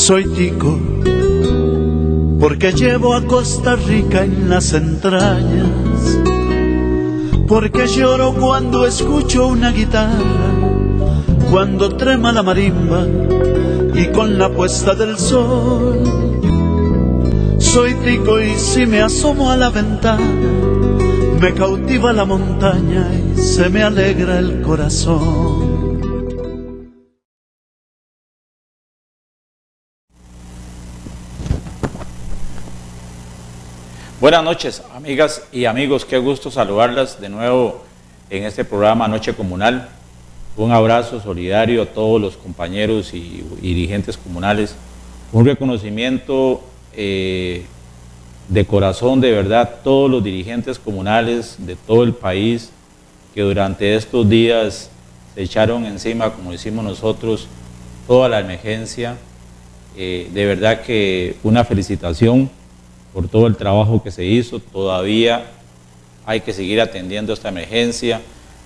Soy tico porque llevo a Costa Rica en las entrañas, porque lloro cuando escucho una guitarra, cuando trema la marimba y con la puesta del sol. Soy tico y si me asomo a la ventana, me cautiva la montaña y se me alegra el corazón. Buenas noches, amigas y amigos, qué gusto saludarlas de nuevo en este programa Noche Comunal. Un abrazo solidario a todos los compañeros y dirigentes comunales. Un reconocimiento de corazón, de verdad, a todos los dirigentes comunales de todo el país que durante estos días se echaron encima, como decimos nosotros, toda la emergencia. De verdad que una felicitación por todo el trabajo que se hizo. Todavía hay que seguir atendiendo esta emergencia,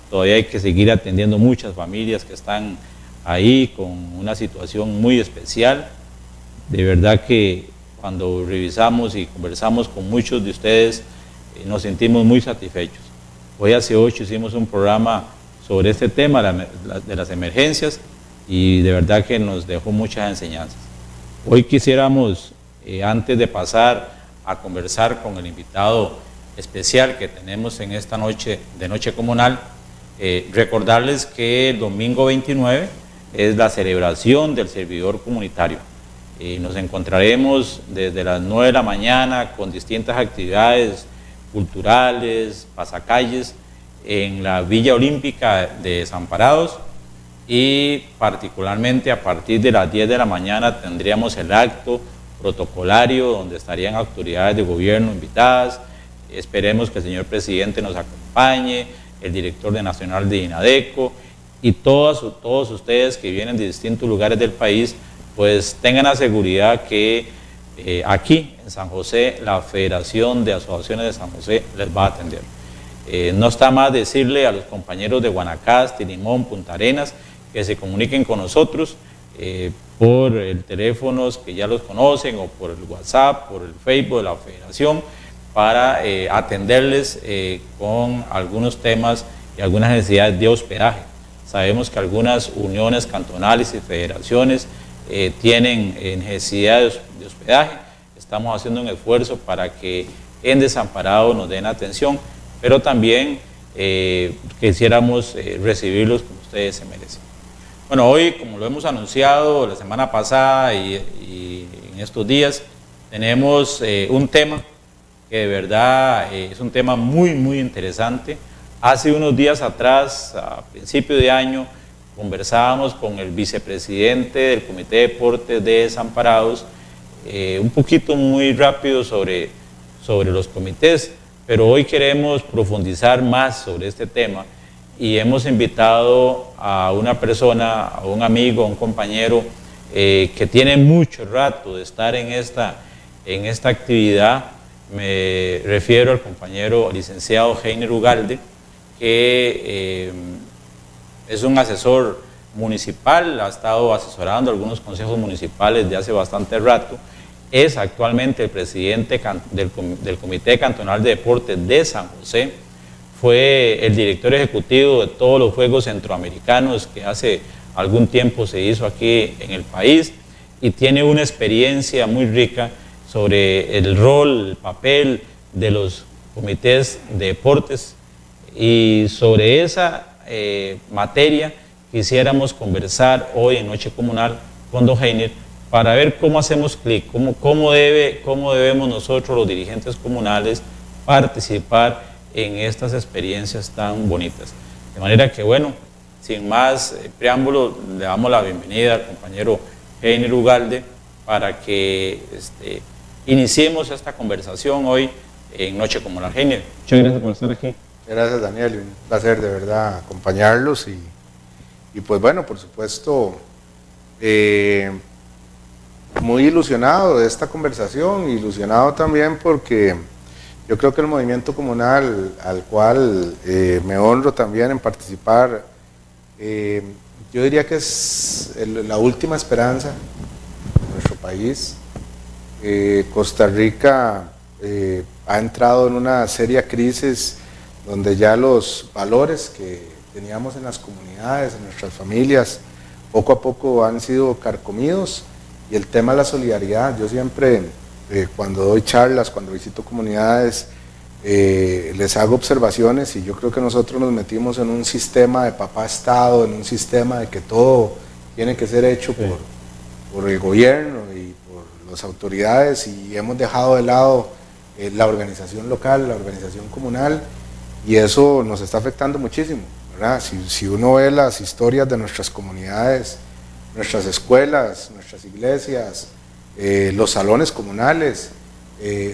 todavía hay que seguir atendiendo muchas familias que están ahí con una situación muy especial. De verdad que cuando revisamos y conversamos con muchos de ustedes, nos sentimos muy satisfechos. Hoy hace 8 hicimos un programa sobre este tema de las emergencias y de verdad que nos dejó muchas enseñanzas. Hoy quisiéramos, antes de pasar a conversar con el invitado especial que tenemos en esta noche de Noche Comunal, recordarles que el domingo 29 es la celebración del servidor comunitario. Nos encontraremos desde las 9 de la mañana con distintas actividades culturales, pasacalles en la Villa Olímpica de Desamparados, y particularmente a partir de las 10 de la mañana tendríamos el acto protocolario donde estarían autoridades de gobierno invitadas. Esperemos que el señor presidente nos acompañe, el director nacional de INADECO y todos ustedes que vienen de distintos lugares del país, pues tengan la seguridad que aquí en San José la Federación de Asociaciones de San José les va a atender. No está más decirle a los compañeros de Guanacaste, Limón, Punta Arenas que se comuniquen con nosotros por el teléfono que ya los conocen, o por el WhatsApp, por el Facebook de la Federación, para atenderles con algunos temas y algunas necesidades de hospedaje. Sabemos que algunas uniones cantonales y federaciones tienen necesidades de hospedaje. Estamos haciendo un esfuerzo para que en Desamparados nos den atención, pero también quisiéramos recibirlos como ustedes se merecen. Bueno, hoy, como lo hemos anunciado la semana pasada y en estos días, tenemos un tema que de verdad es un tema muy, muy interesante. Hace unos días atrás, a principio de año, conversábamos con el vicepresidente del Comité de Deportes de Desamparados, un poquito muy rápido sobre los comités, pero hoy queremos profundizar más sobre este tema y hemos invitado a una persona, a un amigo, a un compañero que tiene mucho rato de estar en esta actividad. Me refiero al compañero licenciado Heiner Ugalde, que es un asesor municipal, ha estado asesorando algunos consejos municipales de hace bastante rato, es actualmente el presidente del Comité Cantonal de Deportes de San José, fue el director ejecutivo de todos los Juegos Centroamericanos que hace algún tiempo se hizo aquí en el país, y tiene una experiencia muy rica sobre el rol, el papel de los comités de deportes, y sobre esa materia quisiéramos conversar hoy en Noche Comunal con don Heiner para ver cómo hacemos clic, cómo debemos nosotros los dirigentes comunales participar en estas experiencias tan bonitas. De manera que, bueno, sin más preámbulo, le damos la bienvenida al compañero Heiner Ugalde para que iniciemos esta conversación hoy en Noche Comunal. Heiner, muchas gracias por estar aquí. Gracias, Daniel, un placer de verdad acompañarlos y pues bueno, por supuesto, muy ilusionado de esta conversación, ilusionado también porque yo creo que el movimiento comunal al cual me honro también en participar, yo diría que es la última esperanza, nuestro país. Costa Rica ha entrado en una seria crisis donde ya los valores que teníamos en las comunidades, en nuestras familias, poco a poco han sido carcomidos, y el tema de la solidaridad, yo siempre cuando doy charlas, cuando visito comunidades, les hago observaciones, y yo creo que nosotros nos metimos en un sistema de papá Estado, en un sistema de que todo tiene que ser hecho por el gobierno y por las autoridades, y hemos dejado de lado la organización local, la organización comunal, y eso nos está afectando muchísimo, ¿verdad? Si uno ve las historias de nuestras comunidades, nuestras escuelas, nuestras iglesias, los salones comunales,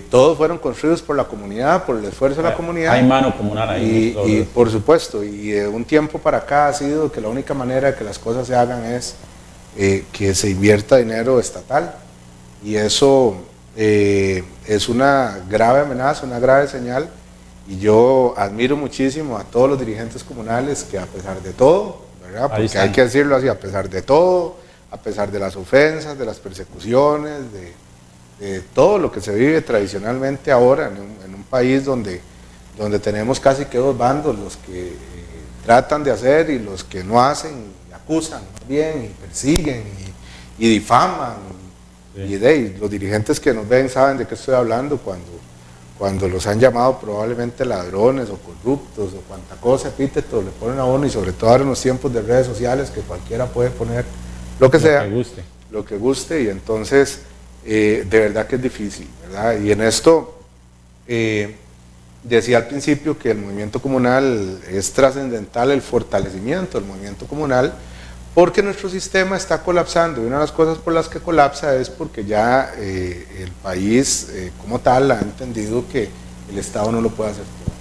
todos fueron construidos por la comunidad, por el esfuerzo de la comunidad. Hay mano comunal ahí. Y por supuesto, y de un tiempo para acá ha sido que la única manera de que las cosas se hagan es que se invierta dinero estatal, y eso es una grave amenaza, una grave señal, y yo admiro muchísimo a todos los dirigentes comunales que, a pesar de todo, ¿verdad? Porque hay que decirlo así, a pesar de todo, a pesar de las ofensas, de las persecuciones, de todo lo que se vive tradicionalmente ahora en un país donde tenemos casi que dos bandos, los que tratan de hacer y los que no hacen, y acusan más bien, y persiguen y difaman, y los dirigentes que nos ven saben de qué estoy hablando cuando los han llamado probablemente ladrones o corruptos o cuanta cosa, epítetos le ponen a uno, y sobre todo ahora en los tiempos de redes sociales, que cualquiera puede poner lo que sea, lo que guste, y entonces de verdad que es difícil, ¿verdad? Y en esto decía al principio que el movimiento comunal es trascendental, el fortalecimiento del movimiento comunal, porque nuestro sistema está colapsando, y una de las cosas por las que colapsa es porque ya el país como tal ha entendido que el Estado no lo puede hacer todo,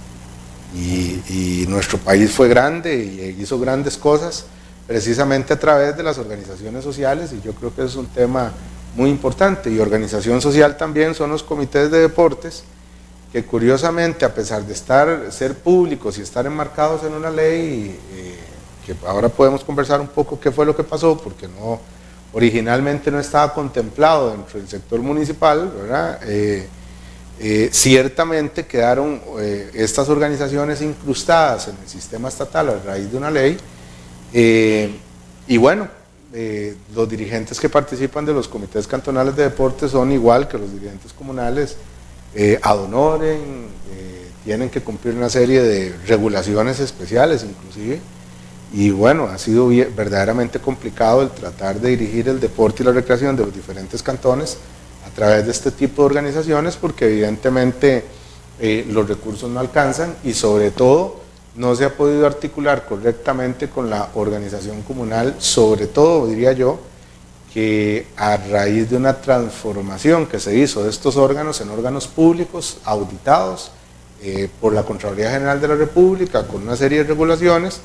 y nuestro país fue grande y hizo grandes cosas precisamente a través de las organizaciones sociales, y yo creo que es un tema muy importante. Y organización social también son los comités de deportes, que curiosamente, a pesar de ser públicos y estar enmarcados en una ley, que ahora podemos conversar un poco qué fue lo que pasó, porque originalmente no estaba contemplado dentro del sector municipal, ¿verdad? Ciertamente quedaron estas organizaciones incrustadas en el sistema estatal a raíz de una ley, y bueno, los dirigentes que participan de los comités cantonales de deportes son igual que los dirigentes comunales, ad honorem, tienen que cumplir una serie de regulaciones especiales inclusive, y bueno, ha sido verdaderamente complicado el tratar de dirigir el deporte y la recreación de los diferentes cantones a través de este tipo de organizaciones, porque evidentemente los recursos no alcanzan, y sobre todo no se ha podido articular correctamente con la organización comunal, sobre todo diría yo que a raíz de una transformación que se hizo de estos órganos en órganos públicos auditados por la Contraloría General de la República, con una serie de regulaciones,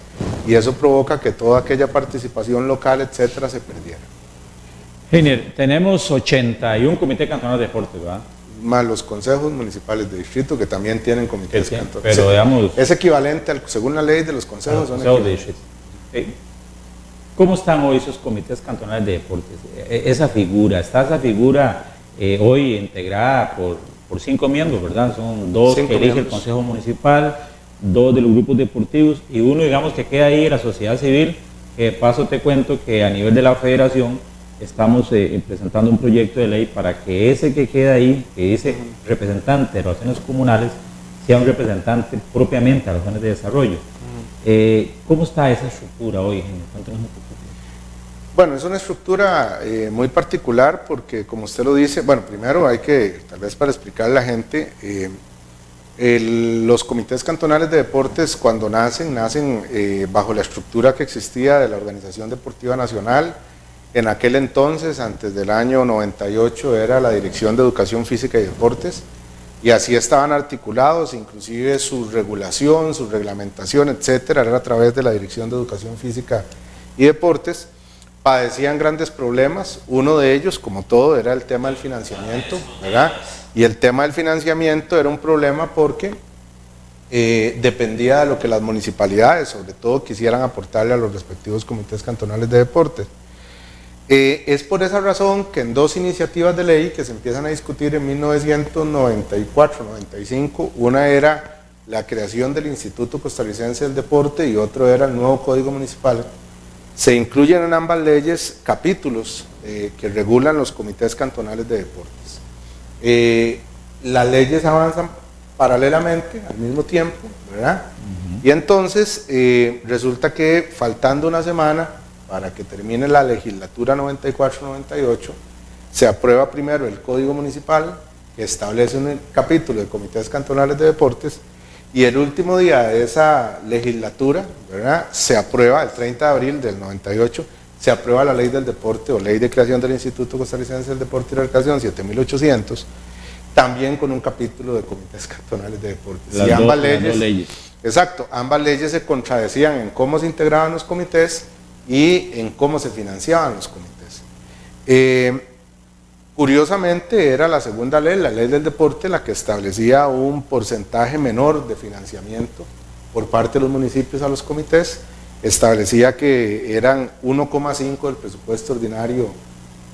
y eso provoca que toda aquella participación local, etcétera, se perdiera. Heiner, tenemos 81 comités cantonales de deportes, ¿verdad? Más los consejos municipales de distrito, que también tienen comités cantonales. Pero digamos, es equivalente, según la ley de los consejos, son de distrito. ¿Cómo están hoy esos comités cantonales de deportes? Está esa figura hoy integrada por 5 miembros, ¿verdad? Son 2 que elige el Consejo Municipal, 2 de los grupos deportivos, y uno, digamos, que queda ahí, la sociedad civil, que de paso te cuento que a nivel de la federación estamos presentando un proyecto de ley para que ese que queda ahí, que dice representante de relaciones comunales, sea un representante propiamente a las zonas de desarrollo. ¿Cómo está esa estructura hoy, Heiner? Cuéntanos un poco. Bueno, es una estructura muy particular porque, como usted lo dice, bueno, primero hay que, tal vez para explicarle a la gente, los comités cantonales de deportes cuando nacen bajo la estructura que existía de la Organización Deportiva Nacional. En aquel entonces, antes del año 98, era la Dirección de Educación Física y Deportes, y así estaban articulados, inclusive su regulación, su reglamentación, etcétera, era a través de la Dirección de Educación Física y Deportes. Padecían grandes problemas, uno de ellos, como todo, era el tema del financiamiento, ¿verdad? Y el tema del financiamiento era un problema porque dependía de lo que las municipalidades, sobre todo, quisieran aportarle a los respectivos comités cantonales de deportes. Es por esa razón que en dos iniciativas de ley que se empiezan a discutir en 1994-95, una era la creación del Instituto Costarricense del Deporte y otro era el nuevo Código Municipal, se incluyen en ambas leyes capítulos que regulan los comités cantonales de deportes. Las leyes avanzan paralelamente, al mismo tiempo, ¿verdad? Y entonces resulta que faltando una semana para que termine la legislatura 94-98, se aprueba primero el Código Municipal, que establece un capítulo de comités cantonales de deportes, y el último día de esa legislatura, ¿verdad?, se aprueba, el 30 de abril del 98, se aprueba la Ley del Deporte o Ley de Creación del Instituto Costarricense del Deporte y Recreación 7800, también con un capítulo de comités cantonales de deportes. Las y ambas dos leyes. Exacto, ambas leyes se contradecían en cómo se integraban los comités y en cómo se financiaban los comités. Curiosamente era la segunda ley, la ley del deporte, la que establecía un porcentaje menor de financiamiento por parte de los municipios a los comités, establecía que eran 1,5 del presupuesto ordinario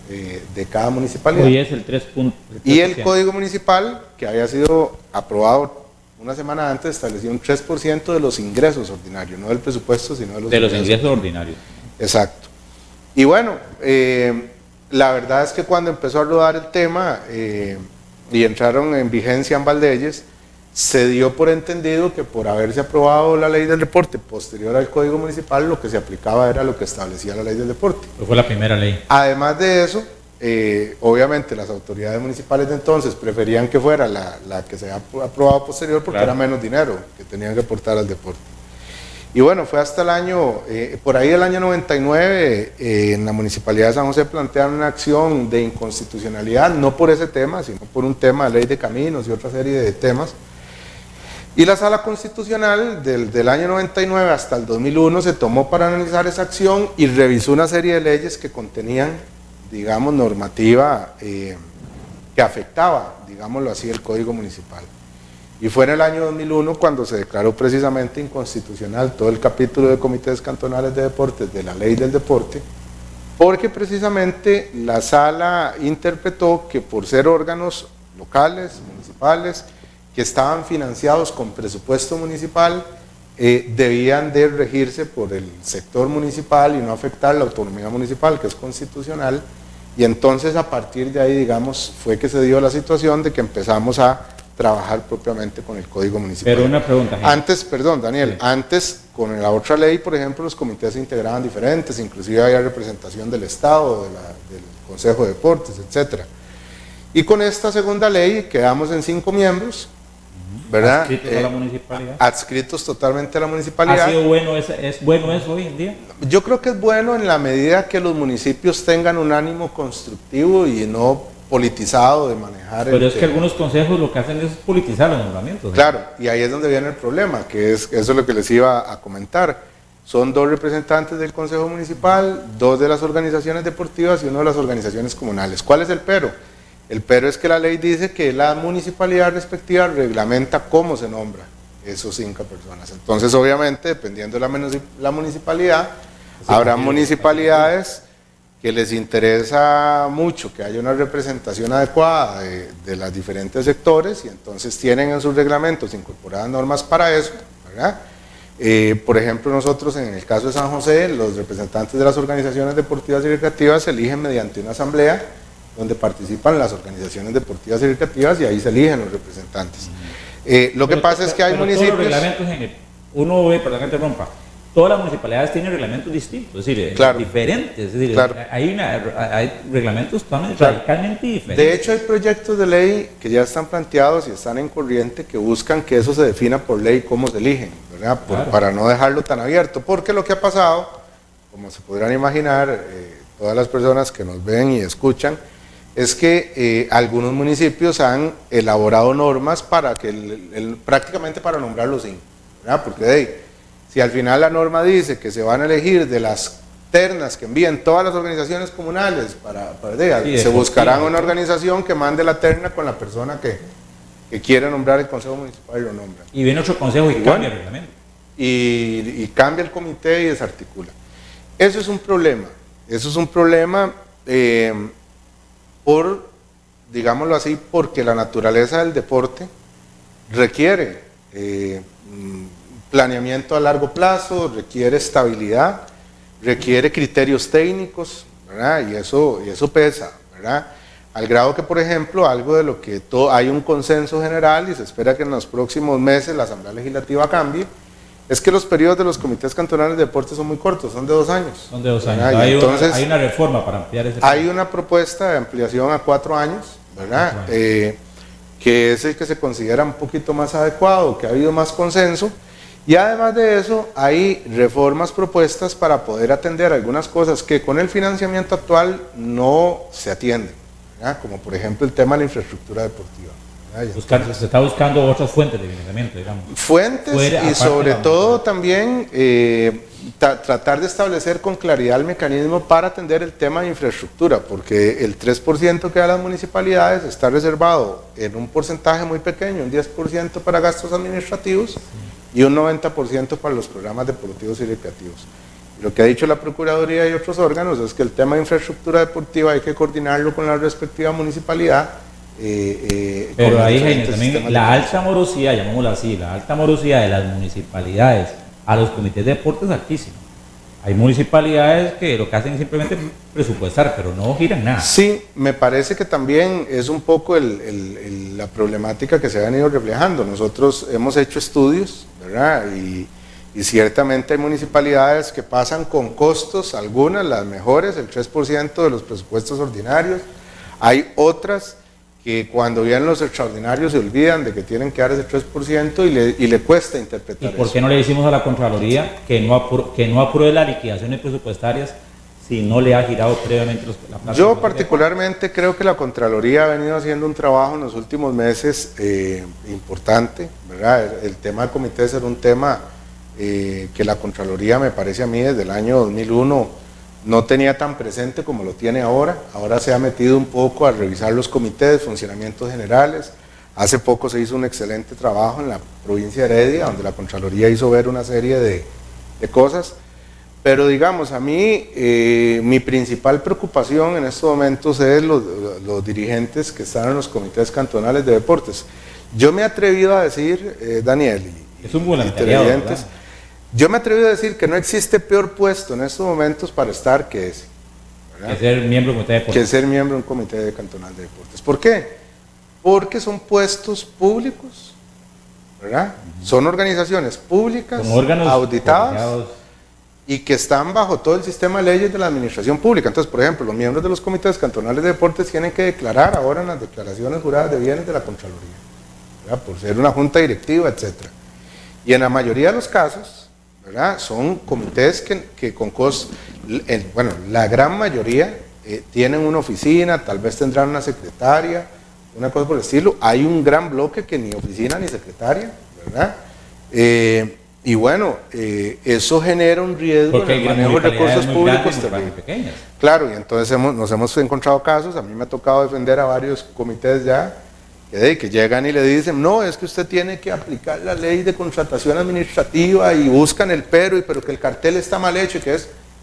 de cada municipalidad. Hoy es el 3%. Y el Código Municipal, que había sido aprobado una semana antes, establecía un 3% de los ingresos ordinarios, no del presupuesto, sino de los ingresos ordinarios. Exacto. Y bueno, la verdad es que cuando empezó a rodar el tema y entraron en vigencia ambas leyes, se dio por entendido que por haberse aprobado la ley del deporte posterior al Código Municipal, lo que se aplicaba era lo que establecía la ley del deporte. Fue la primera ley. Además de eso, obviamente las autoridades municipales de entonces preferían que fuera la que se había aprobado posterior porque era menos dinero que tenían que aportar al deporte. Y bueno, fue hasta el año, por ahí del año 99, en la Municipalidad de San José plantearon una acción de inconstitucionalidad, no por ese tema, sino por un tema de ley de caminos y otra serie de temas. Y la Sala Constitucional del año 99 hasta el 2001 se tomó para analizar esa acción y revisó una serie de leyes que contenían, digamos, normativa que afectaba, digámoslo así, el Código Municipal. Y fue en el año 2001 cuando se declaró precisamente inconstitucional todo el capítulo de comités cantonales de deportes de la Ley del Deporte, porque precisamente la Sala interpretó que por ser órganos locales, municipales, que estaban financiados con presupuesto municipal, debían de regirse por el sector municipal y no afectar la autonomía municipal, que es constitucional, y entonces a partir de ahí, digamos, fue que se dio la situación de que empezamos a trabajar propiamente con el Código Municipal. Pero una pregunta, Henry. Antes, perdón, Daniel, antes con la otra ley, por ejemplo, los comités se integraban diferentes, inclusive había representación del Estado, del Consejo de Deportes, etc. Y con esta segunda ley quedamos en 5 miembros, ¿verdad? Adscritos a la municipalidad. Adscritos totalmente a la municipalidad. ¿Ha sido bueno, es bueno eso hoy en día? Yo creo que es bueno en la medida que los municipios tengan un ánimo constructivo y no politizado de manejar. Pero es que algunos consejos lo que hacen es politizar los nombramientos. Claro, y ahí es donde viene el problema, que es eso es lo que les iba a comentar. Son 2 representantes del Consejo Municipal, 2 de las organizaciones deportivas y 1 de las organizaciones comunales. ¿Cuál es el pero? El pero es que la ley dice que la municipalidad respectiva reglamenta cómo se nombra esos 5 personas. Entonces, obviamente, dependiendo de la municipalidad, habrá municipalidades que les interesa mucho que haya una representación adecuada de los diferentes sectores y entonces tienen en sus reglamentos incorporadas normas para eso, ¿verdad? Por ejemplo, nosotros en el caso de San José, los representantes de las organizaciones deportivas y recreativas se eligen mediante una asamblea donde participan las organizaciones deportivas y recreativas y ahí se eligen los representantes. Lo que pasa es que hay municipios... Todos los reglamentos, uno ve, perdón que interrumpa, todas las municipalidades tienen reglamentos distintos, es decir, diferentes, es decir, hay reglamentos radicalmente diferentes. De hecho, hay proyectos de ley que ya están planteados y están en corriente que buscan que eso se defina por ley cómo se eligen, ¿verdad? Para no dejarlo tan abierto, porque lo que ha pasado, como se podrán imaginar, todas las personas que nos ven y escuchan, es que algunos municipios han elaborado normas para que prácticamente para nombrar los 5, ¿verdad? Porque si al final la norma dice que se van a elegir de las ternas que envíen todas las organizaciones comunales se buscarán una organización que mande la terna con la persona que quiere nombrar el Consejo Municipal y lo nombra. Y viene otro consejo y cambia el reglamento. Y cambia el comité y desarticula. Eso es un problema. Eso es un problema digámoslo así, porque la naturaleza del deporte requiere planeamiento a largo plazo, requiere estabilidad, requiere criterios técnicos, ¿verdad? Y eso pesa, ¿verdad? Al grado que, por ejemplo, algo de lo que hay un consenso general y se espera que en los próximos meses la Asamblea Legislativa cambie, es que los periodos de los comités cantonales de deportes son muy cortos, son de 2 años. Son de 2 años. Hay una reforma para ampliar ese periodo. Hay una propuesta de ampliación a 4 años, ¿verdad? 4 años. Que es el que se considera un poquito más adecuado, que ha habido más consenso. Y además de eso, hay reformas propuestas para poder atender algunas cosas que con el financiamiento actual no se atienden, ¿verdad? Como por ejemplo el tema de la infraestructura deportiva. Se está buscando otras fuentes de financiamiento, digamos. Fuentes y sobre todo también tratar de establecer con claridad el mecanismo para atender el tema de infraestructura, porque el 3% que da las municipalidades está reservado en un porcentaje muy pequeño, un 10% para gastos administrativos y un 90% para los programas deportivos y recreativos. Lo que ha dicho la Procuraduría y otros órganos es que el tema de infraestructura deportiva hay que coordinarlo con la respectiva municipalidad. Pero ahí, Jaime, también la alta morosidad, llamémosla así, la alta morosidad de las municipalidades a los comités de deportes es altísima. Hay municipalidades que lo que hacen es simplemente presupuestar, pero no giran nada. Sí, me parece que también es un poco la problemática que se ha venido reflejando. Nosotros hemos hecho estudios, ¿verdad? Y ciertamente hay municipalidades que pasan con costos, algunas, las mejores, el 3% de los presupuestos ordinarios. Hay otras que cuando vienen los extraordinarios se olvidan de que tienen que dar ese 3% y le cuesta interpretar eso. ¿Y por qué no le decimos a la Contraloría que no apruebe las liquidaciones presupuestarias si no le ha girado previamente la plata? Yo particularmente creo que la Contraloría ha venido haciendo un trabajo en los últimos meses importante, ¿verdad? El tema del comité era un tema que la Contraloría, me parece a mí, desde el año 2001 no tenía tan presente como lo tiene ahora. Ahora se ha metido un poco a revisar los comités, funcionamientos generales. Hace poco se hizo un excelente trabajo en la provincia de Heredia, donde la Contraloría hizo ver una serie de cosas. Pero digamos, a mí, mi principal preocupación en estos momentos es los dirigentes que están en los comités cantonales de deportes. Yo me he atrevido a decir, Daniel, es un voluntariado, yo me atrevo a decir que no existe peor puesto en estos momentos para estar que ese. ¿verdad? Que ser miembro de un comité de deportes. Que ser miembro de un comité cantonal de deportes. ¿Por qué? Porque son puestos públicos, ¿verdad? Son organizaciones públicas, auditadas y que están bajo todo el sistema de leyes de la administración pública. Entonces, por ejemplo, los miembros de los comités cantonales de deportes tienen que declarar ahora en las declaraciones juradas de bienes de la Contraloría, ¿verdad? Por ser una junta directiva, etcétera. Y en la mayoría de los casos, ¿verdad? Son comités que con bueno, la gran mayoría tienen una oficina, tal vez tendrán una secretaria, una cosa por el estilo. Hay un gran bloque que ni oficina ni secretaria, ¿verdad? Y bueno, eso genera un riesgo en el manejo de recursos públicos también. Claro, y entonces nos hemos encontrado casos, a mí me ha tocado defender a varios comités ya, que llegan y le dicen, no, es que usted tiene que aplicar la ley de contratación administrativa y buscan el pero que el cartel está mal hecho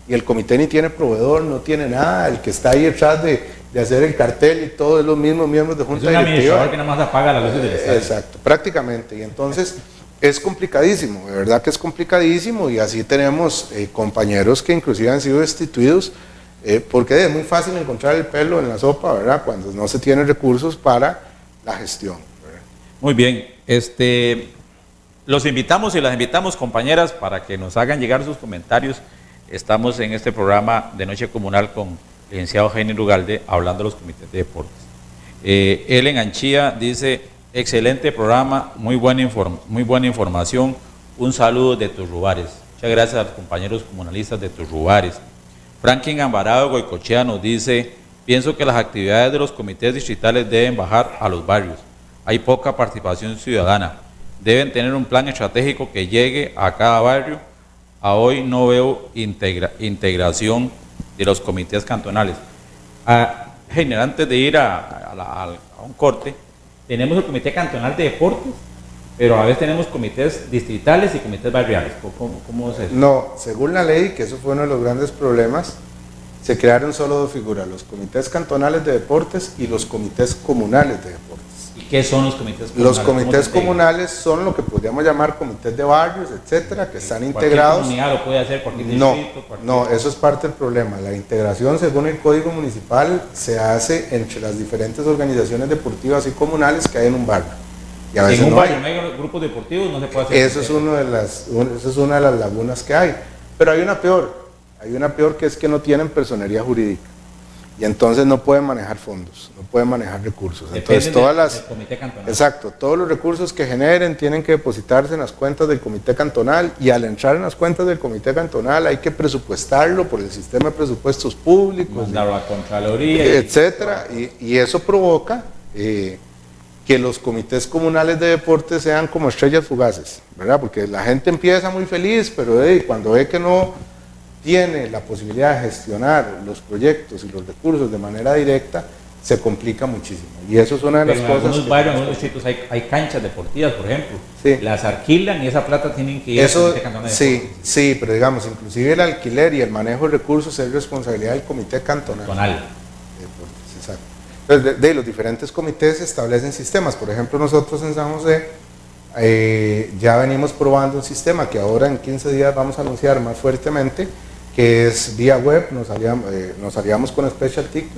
y el comité ni tiene proveedor, no tiene nada, el que está ahí detrás de hacer el cartel y todos los mismos miembros de junta directiva. Es un administrador que nada más apaga las luces del estadio. Exacto, prácticamente, y entonces es complicadísimo, de verdad que es complicadísimo, y así tenemos compañeros que inclusive han sido destituidos porque es muy fácil encontrar el pelo en la sopa, ¿verdad? Cuando no se tienen recursos para la gestión, ¿verdad? Muy bien, los invitamos y las invitamos, compañeras, para que nos hagan llegar sus comentarios. Estamos en este programa de Noche Comunal con el licenciado Jaime Ugalde, hablando de los comités de deportes. Ellen Anchía dice, excelente programa, muy buena información, un saludo de Turrubares. Muchas gracias a los compañeros comunalistas de Turrubares. Franklin Ambarado Goicochea nos dice, pienso que las actividades de los comités distritales deben bajar a los barrios. Hay poca participación ciudadana. Deben tener un plan estratégico que llegue a cada barrio. A hoy no veo integración de los comités cantonales. Antes de ir a un corte, tenemos el comité cantonal de deportes, pero a veces tenemos comités distritales y comités barriales. ¿Cómo es eso? No, según la ley, que eso fue uno de los grandes problemas, se crearon solo dos figuras, los comités cantonales de deportes y los comités comunales de deportes. ¿Y qué son los comités comunales? Los comités comunales son lo que podríamos llamar comités de barrios, etcétera, que están integrados. ¿Cualquier comunidad lo puede hacer? ¿Cualquier distrito? No, eso es parte del problema. La integración, según el Código Municipal, se hace entre las diferentes organizaciones deportivas y comunales que hay en un barrio. Y a veces en un no barrio hay. no hay grupos deportivos, no se puede hacer. Eso es una de las lagunas que hay. Pero hay una peor que es que no tienen personería jurídica. Y entonces no pueden manejar fondos, no pueden manejar recursos. Entonces del comité cantonal. Exacto, todos los recursos que generen tienen que depositarse en las cuentas del comité cantonal, y al entrar en las cuentas del comité cantonal hay que presupuestarlo por el sistema de presupuestos públicos, mandarlo a Contraloría, etcétera, y eso provoca que los comités comunales de deportes sean como estrellas fugaces, ¿verdad? Porque la gente empieza muy feliz, pero cuando ve que no tiene la posibilidad de gestionar los proyectos y los recursos de manera directa, se complica muchísimo. Y eso es una de las cosas. En algunos barrios, en algunos distritos hay canchas deportivas, por ejemplo. Sí. Las alquilan y esa plata tienen que ir al comité cantonal de deportes. Sí, pero digamos, inclusive el alquiler y el manejo de recursos es responsabilidad del comité cantonal. Exacto. Entonces, de los diferentes comités se establecen sistemas. Por ejemplo, nosotros en San José ya venimos probando un sistema que ahora en 15 días vamos a anunciar más fuertemente, que es vía web. Nos aliamos con Special Ticket,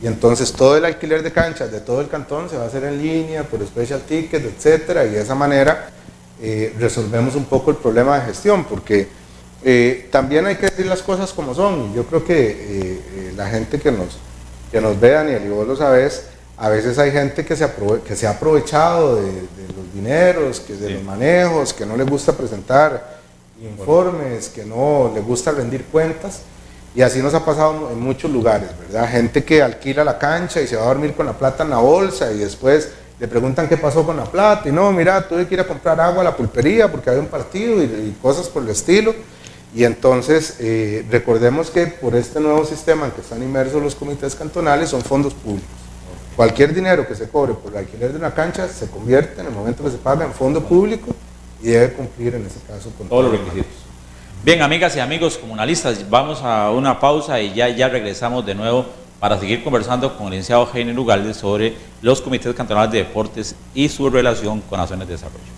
y entonces todo el alquiler de canchas de todo el cantón se va a hacer en línea por Special Ticket, etcétera, y de esa manera resolvemos un poco el problema de gestión, porque también hay que decir las cosas como son. Yo creo que la gente que nos ve, Daniel, y vos lo sabés, a veces hay gente que se ha aprovechado de los dineros, de los manejos, que no les gusta presentar informes, que no les gusta rendir cuentas, y así nos ha pasado en muchos lugares, ¿verdad? Gente que alquila la cancha y se va a dormir con la plata en la bolsa, y después le preguntan qué pasó con la plata, y no, mira, tuve que ir a comprar agua a la pulpería porque había un partido, y cosas por el estilo. Y entonces recordemos que por este nuevo sistema en que están inmersos los comités cantonales son fondos públicos. Cualquier dinero que se cobre por el alquiler de una cancha se convierte en el momento que se paga en fondo público, y debe cumplir en ese caso con todos los requisitos. Bien, amigas y amigos comunalistas, vamos a una pausa y ya regresamos de nuevo para seguir conversando con el licenciado Heiner Ugalde sobre los comités cantonales de deportes y su relación con las zonas de desarrollo.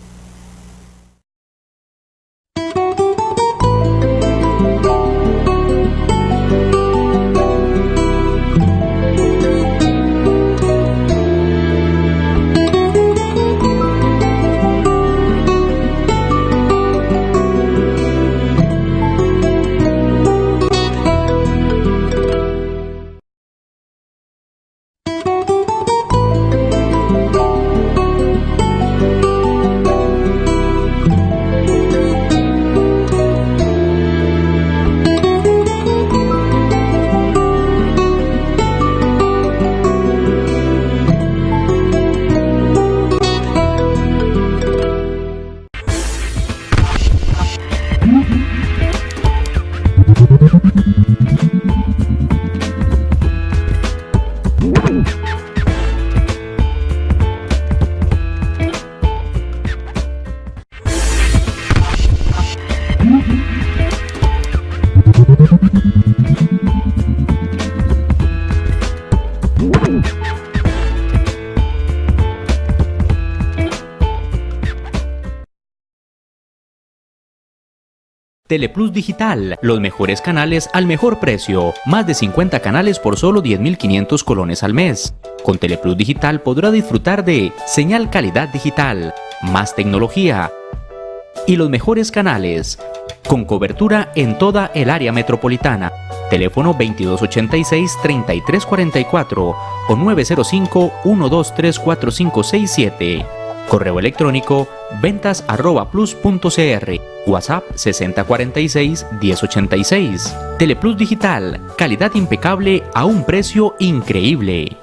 Teleplus Digital, los mejores canales al mejor precio. Más de 50 canales por solo 10.500 colones al mes. Con Teleplus Digital podrá disfrutar de señal calidad digital, más tecnología y los mejores canales, con cobertura en toda el área metropolitana. Teléfono 2286-3344 o 905-1234567. Correo electrónico ventas@plus.cr. WhatsApp 6046-1086. Teleplus Digital, calidad impecable a un precio increíble.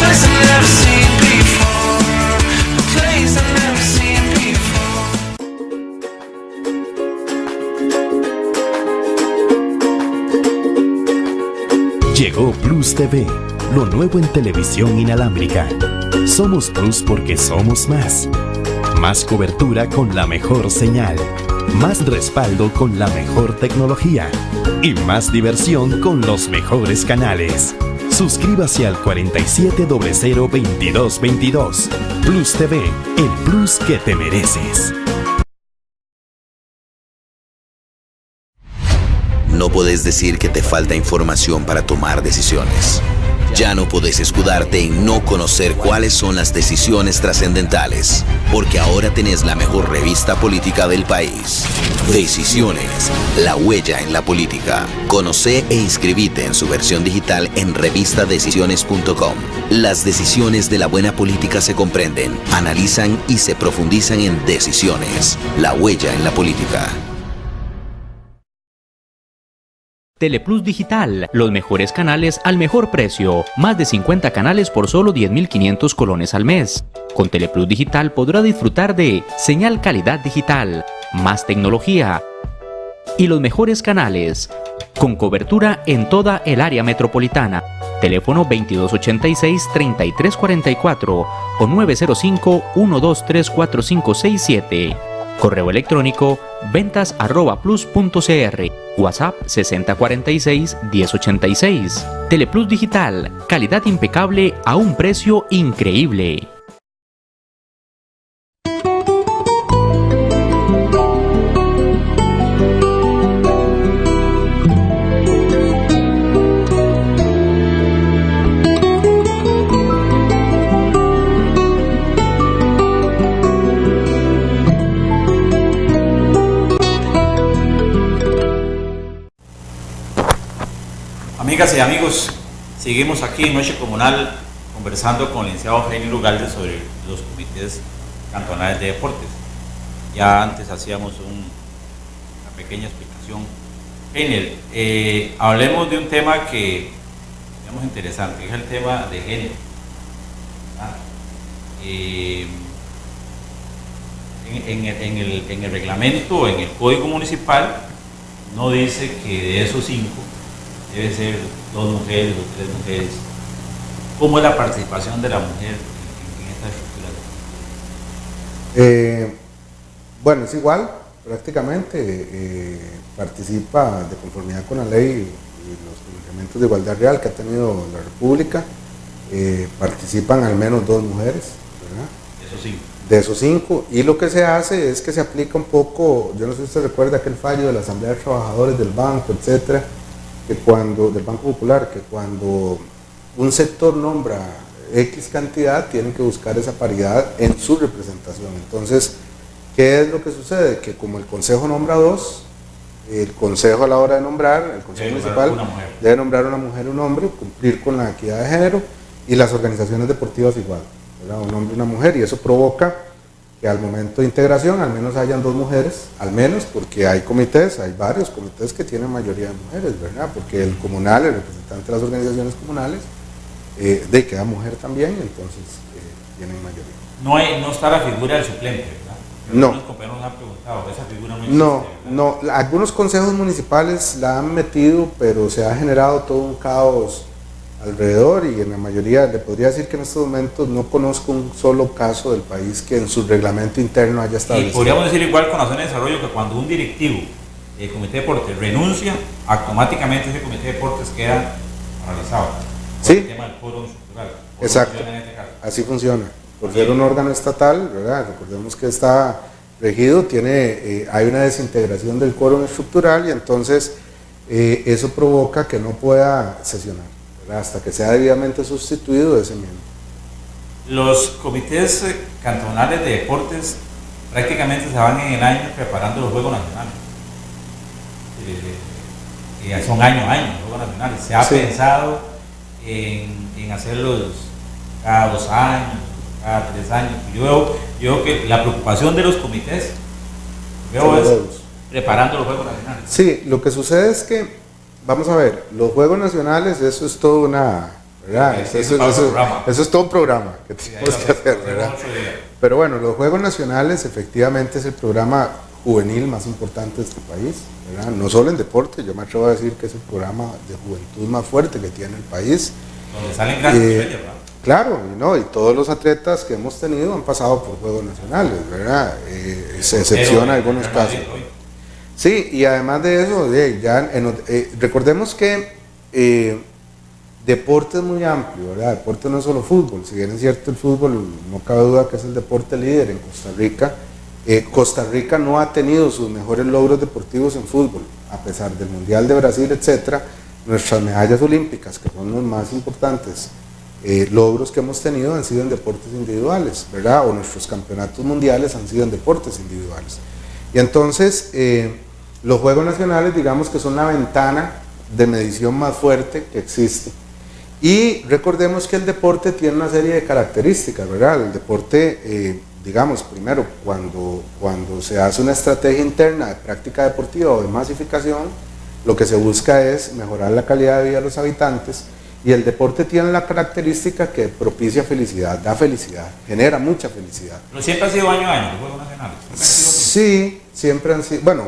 I've never seen before. Llegó Plus TV, lo nuevo en televisión inalámbrica. Somos Plus porque somos más. Más cobertura con la mejor señal. Más respaldo con la mejor tecnología. Y más diversión con los mejores canales. Suscríbase al 47002222. Plus TV, el plus que te mereces. No podés decir que te falta información para tomar decisiones. Ya no podés escudarte en no conocer cuáles son las decisiones trascendentales, porque ahora tenés la mejor revista política del país. Decisiones, la huella en la política. Conoce e inscribite en su versión digital en revistadecisiones.com. Las decisiones de la buena política se comprenden, analizan y se profundizan en Decisiones, la huella en la política. Teleplus Digital, los mejores canales al mejor precio. Más de 50 canales por solo 10.500 colones al mes. Con Teleplus Digital podrá disfrutar de señal calidad digital, más tecnología y los mejores canales, con cobertura en toda el área metropolitana. Teléfono 2286-3344 o 905-1234567. Correo electrónico ventas@plus.cr. WhatsApp 6046-1086. Teleplus Digital, calidad impecable a un precio increíble. Amigas y amigos, seguimos aquí en Noche Comunal conversando con el licenciado Heiner Ugalde sobre los comités cantonales de deportes. Ya antes hacíamos una pequeña explicación. Heiner, hablemos de un tema que es interesante, que es el tema de género. En el reglamento, en el código municipal, no dice que de esos 5 debe ser 2 mujeres o 3 mujeres. ¿Cómo es la participación de la mujer en esta estructura? Bueno, es igual, prácticamente participa de conformidad con la ley y los pronunciamientos de igualdad real que ha tenido la República. Participan al menos 2 mujeres, ¿verdad? De esos 5, y lo que se hace es que se aplica un poco, yo no sé si usted recuerda aquel fallo de la Asamblea de Trabajadores del Banco, etcétera, del Banco Popular, que cuando un sector nombra X cantidad, tienen que buscar esa paridad en su representación. Entonces, ¿qué es lo que sucede? Que como el Consejo nombra 2, el Consejo a la hora de nombrar, el Consejo Municipal debe nombrar una mujer y un hombre, cumplir con la equidad de género, y las organizaciones deportivas igual, ¿verdad? Un hombre y una mujer, y eso provoca que al momento de integración al menos hayan 2 mujeres, al menos, porque hay comités, hay varios comités que tienen mayoría de mujeres, ¿verdad? Porque el comunal, el representante de las organizaciones comunales, queda mujer también, entonces tienen mayoría. No está la figura del suplente, ¿verdad? No. Los compañeros han preguntado, esa figura no existe. No, algunos consejos municipales la han metido, pero se ha generado todo un caos alrededor, y en la mayoría, le podría decir que en estos momentos no conozco un solo caso del país que en su reglamento interno haya establecido. Y podríamos decir igual con la zona de desarrollo, que cuando un directivo del comité de deportes renuncia, automáticamente ese comité de deportes queda paralizado. Sí. El tema del foro estructural. Exacto. En este caso. Así funciona. Por ser un órgano estatal, ¿verdad? Recordemos que está regido, hay una desintegración del quórum estructural, y entonces eso provoca que no pueda sesionar, ¿verdad? Hasta que sea debidamente sustituido ese miembro. Los comités cantonales de deportes prácticamente se van en el año preparando los Juegos Nacionales. Son año a año los Juegos Nacionales. Se ha pensado en hacerlos cada 2 años, cada 3 años. Yo veo que la preocupación de los comités es preparando los Juegos Nacionales. Sí, lo que sucede es que, vamos a ver, los Juegos Nacionales, eso es todo una, ¿verdad? Eso es todo un programa que tenemos que hacer, ¿verdad? Pero bueno, los Juegos Nacionales efectivamente es el programa juvenil más importante de este país, ¿verdad? No solo en deporte, yo me atrevo a decir que es el programa de juventud más fuerte que tiene el país. Donde salen grandes estrellas, ¿verdad? Claro, y todos los atletas que hemos tenido han pasado por Juegos Nacionales, ¿verdad? Se excepciona algunos casos. Sí, y además de eso, recordemos que deporte es muy amplio, ¿verdad? Deporte no es solo fútbol, si bien es cierto el fútbol, no cabe duda que es el deporte líder en Costa Rica. Costa Rica no ha tenido sus mejores logros deportivos en fútbol, a pesar del Mundial de Brasil, etcétera. Nuestras medallas olímpicas, que son los más importantes logros que hemos tenido, han sido en deportes individuales, ¿verdad? O nuestros campeonatos mundiales han sido en deportes individuales. Y entonces, los Juegos Nacionales, digamos que son la ventana de medición más fuerte que existe. Y recordemos que el deporte tiene una serie de características, ¿verdad? El deporte, digamos, primero, cuando se hace una estrategia interna de práctica deportiva o de masificación, lo que se busca es mejorar la calidad de vida de los habitantes, y el deporte tiene la característica que propicia felicidad, da felicidad, genera mucha felicidad. Pero siempre ha sido año a año los Juegos Nacionales. Sí, siempre han sido, bueno,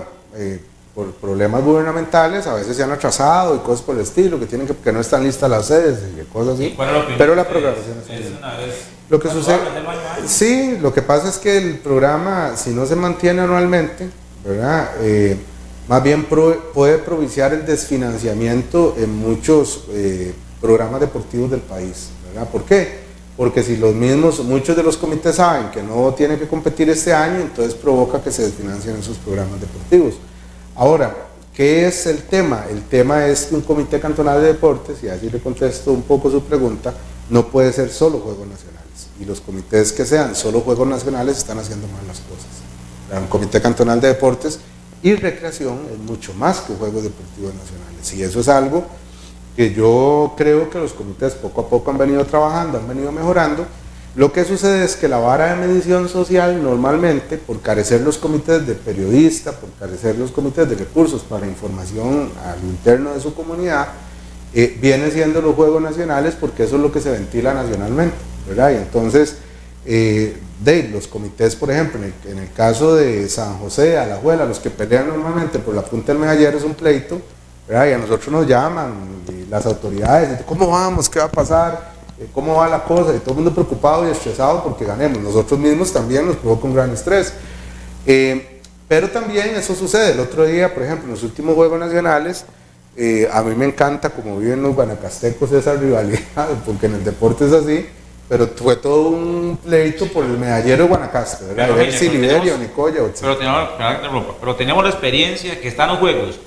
por problemas gubernamentales a veces se han atrasado y cosas por el estilo, que no están listas las sedes y cosas así, pero la programación es una vez. Lo que sucede, sí, lo que pasa es que el programa, si no se mantiene anualmente, ¿verdad? Más bien puede propiciar el desfinanciamiento en muchos programas deportivos del país, ¿verdad? ¿Por qué? Porque si muchos de los comités saben que no tienen que competir este año, entonces provoca que se desfinancien esos programas deportivos. Ahora, ¿qué es el tema? El tema es que un comité cantonal de deportes, y así le contesto un poco su pregunta, no puede ser solo Juegos Nacionales, y los comités que sean solo Juegos Nacionales están haciendo mal las cosas. Un comité cantonal de deportes y recreación es mucho más que Juegos Deportivos Nacionales, y eso es algo que yo creo que los comités poco a poco han venido trabajando, han venido mejorando. Lo que sucede es que la vara de medición social normalmente, por carecer los comités de periodistas, por carecer los comités de recursos para información al interno de su comunidad, viene siendo los Juegos Nacionales, porque eso es lo que se ventila nacionalmente, ¿verdad? Y entonces, los comités, por ejemplo, en el caso de San José, Alajuela, los que pelean normalmente por la punta del medallero es un pleito, ¿verdad? Y a nosotros nos llaman las autoridades, ¿cómo vamos? ¿Qué va a pasar? ¿Cómo va la cosa? Y todo el mundo preocupado y estresado porque ganemos. Nosotros mismos también nos provoca un gran estrés. Pero también eso sucede. El otro día, por ejemplo, en los últimos Juegos Nacionales, a mí me encanta como viven los guanacastecos esa rivalidad, porque en el deporte es así, pero fue todo un pleito por el medallero de Guanacaste, ¿verdad? Ver si Liberia o Nicoya, pero tenemos la experiencia que están los Juegos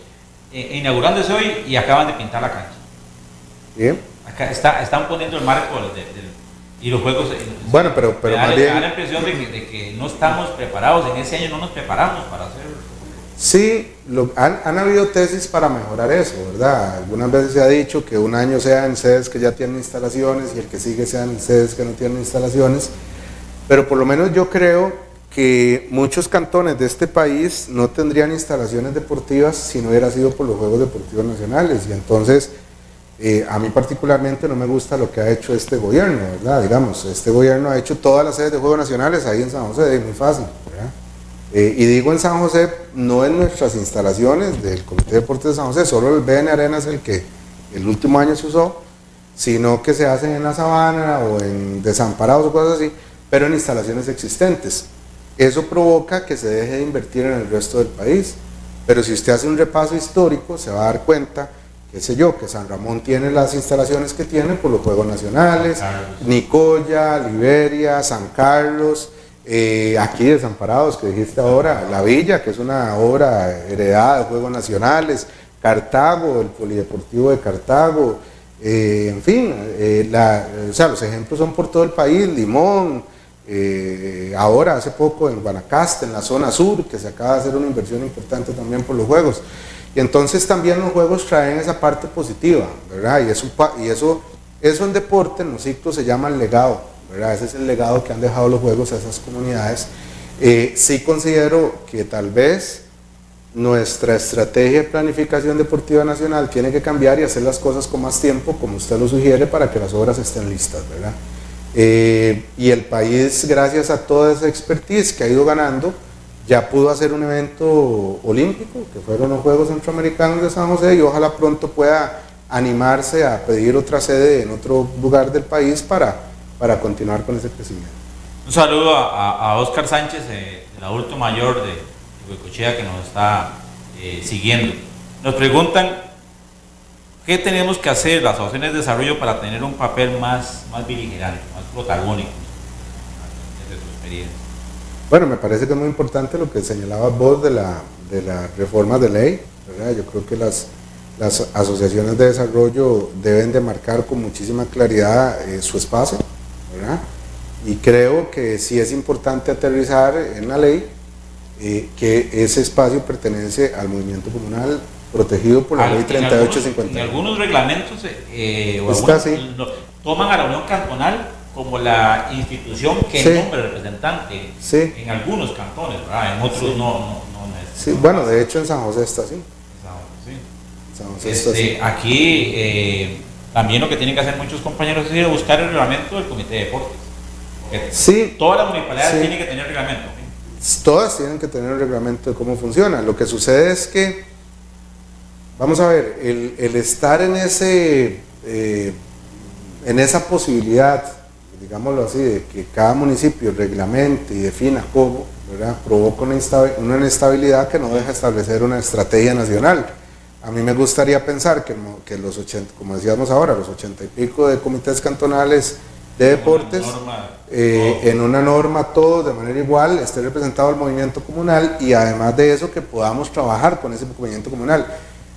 inaugurándose hoy y acaban de pintar la cancha. Bien. Acá están poniendo el marco y los Juegos. Bueno, pero más bien. Me da la impresión de que no estamos preparados, en ese año no nos preparamos para hacer. Sí, han habido tesis para mejorar eso, ¿verdad? Algunas veces se ha dicho que un año sea en sedes que ya tienen instalaciones y el que sigue sean en sedes que no tienen instalaciones, pero por lo menos yo creo que muchos cantones de este país no tendrían instalaciones deportivas si no hubiera sido por los Juegos Deportivos Nacionales, y entonces a mí particularmente no me gusta lo que ha hecho este gobierno, ¿verdad? Digamos, este gobierno ha hecho todas las sedes de Juegos Nacionales ahí en San José, muy fácil, ¿verdad? Y digo en San José, no en nuestras instalaciones del Comité de Deportes de San José, solo el BN Arena es el que el último año se usó, sino que se hacen en la sabana o en desamparados o cosas así, pero en instalaciones existentes. Eso provoca que se deje de invertir en el resto del país, pero si usted hace un repaso histórico se va a dar cuenta, qué sé yo, que San Ramón tiene las instalaciones que tiene por los Juegos Nacionales, Nicoya, Liberia, San Carlos, aquí Desamparados, que dijiste ahora, La Villa, que es una obra heredada de Juegos Nacionales, Cartago, el Polideportivo de Cartago, en fin, los ejemplos son por todo el país, Limón, ahora hace poco en Guanacaste, en la zona sur, que se acaba de hacer una inversión importante también por los Juegos. Y entonces también los Juegos traen esa parte positiva, ¿verdad? Y eso en deporte, en los ciclos se llama el legado, ¿verdad? Ese es el legado que han dejado los Juegos a esas comunidades. Sí considero que tal vez nuestra estrategia de planificación deportiva nacional tiene que cambiar y hacer las cosas con más tiempo, como usted lo sugiere, para que las obras estén listas, ¿verdad? Y el país, gracias a toda esa expertise que ha ido ganando, ya pudo hacer un evento olímpico, que fueron los Juegos Centroamericanos de San José, y ojalá pronto pueda animarse a pedir otra sede en otro lugar del país para continuar con ese crecimiento. Un saludo a Oscar Sánchez, el adulto mayor de Huecochea, que nos está siguiendo. Nos preguntan qué tenemos que hacer las asociaciones de desarrollo para tener un papel más beligerante, más protagónico, desde tu experiencia. Bueno, me parece que es muy importante lo que señalabas vos de la reforma de ley, ¿verdad? Yo creo que las asociaciones de desarrollo deben de marcar con muchísima claridad su espacio, ¿verdad? Y creo que sí es importante aterrizar en la ley que ese espacio pertenece al movimiento comunal protegido por la ley 3850. En algunos reglamentos toman a la Unión Cantonal como la institución que nombra el representante en algunos cantones, ¿verdad? En otros no Sí, bueno, de hecho en San José está así. Aquí también lo que tienen que hacer muchos compañeros es ir a buscar el reglamento del Comité de Deportes. Sí, todas las municipalidades tienen que tener reglamento. Todas tienen que tener un reglamento de cómo funciona. Lo que sucede es que, vamos a ver, el estar en esa posibilidad, digámoslo así, de que cada municipio reglamente y defina cómo, ¿verdad?, provoca una inestabilidad que no deja establecer una estrategia nacional. A mí me gustaría pensar que los 80, como decíamos ahora, los 80 y pico de comités cantonales de deportes, en una norma todos de manera igual, esté representado el movimiento comunal, y además de eso que podamos trabajar con ese movimiento comunal.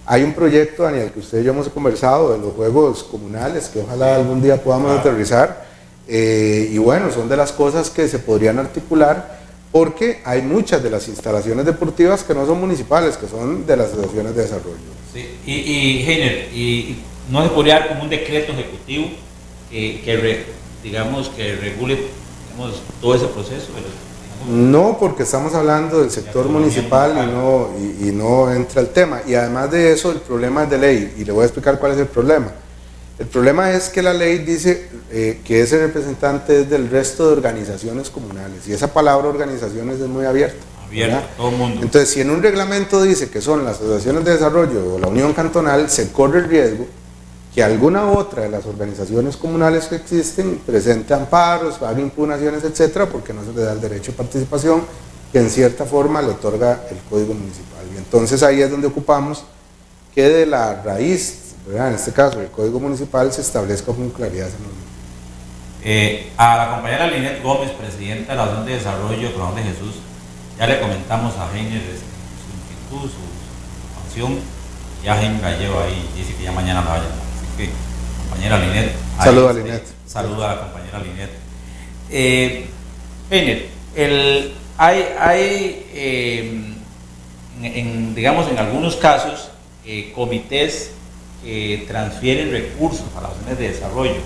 Hay un proyecto, Daniel, que usted y yo hemos conversado, de los juegos comunales, que ojalá algún día podamos aterrizar, y bueno, son de las cosas que se podrían articular, porque hay muchas de las instalaciones deportivas que no son municipales, que son de las asociaciones de desarrollo. Sí. Y Heiner, ¿y no se podría dar como un decreto ejecutivo que regule, digamos, todo ese proceso? No, porque estamos hablando del sector municipal y no entra el tema. Y además de eso, el problema es de ley, y le voy a explicar cuál es el problema. El problema es que la ley dice que ese representante es del resto de organizaciones comunales, y esa palabra organizaciones es muy abierta. Todo el mundo. Entonces, si en un reglamento dice que son las asociaciones de desarrollo o la Unión Cantonal, se corre el riesgo que alguna otra de las organizaciones comunales que existen presente amparos, haga impugnaciones, etcétera, porque no se le da el derecho de participación que en cierta forma le otorga el Código Municipal. Y entonces ahí es donde ocupamos que de la raíz, ¿verdad?, en este caso el Código Municipal, se establezca con claridad ese norma. A la compañera Linet Gómez, presidenta de la Asociación de Desarrollo Corazón de Jesús, ya le comentamos a Heiner su inquietud, su pasión. Ya Heiner la lleva ahí, dice que ya mañana la vaya. Así que, compañera Linet. Saluda a Linet. Saluda a la compañera Linet. Heiner, hay digamos, en algunos casos, comités que transfieren recursos a las asociaciones de desarrollo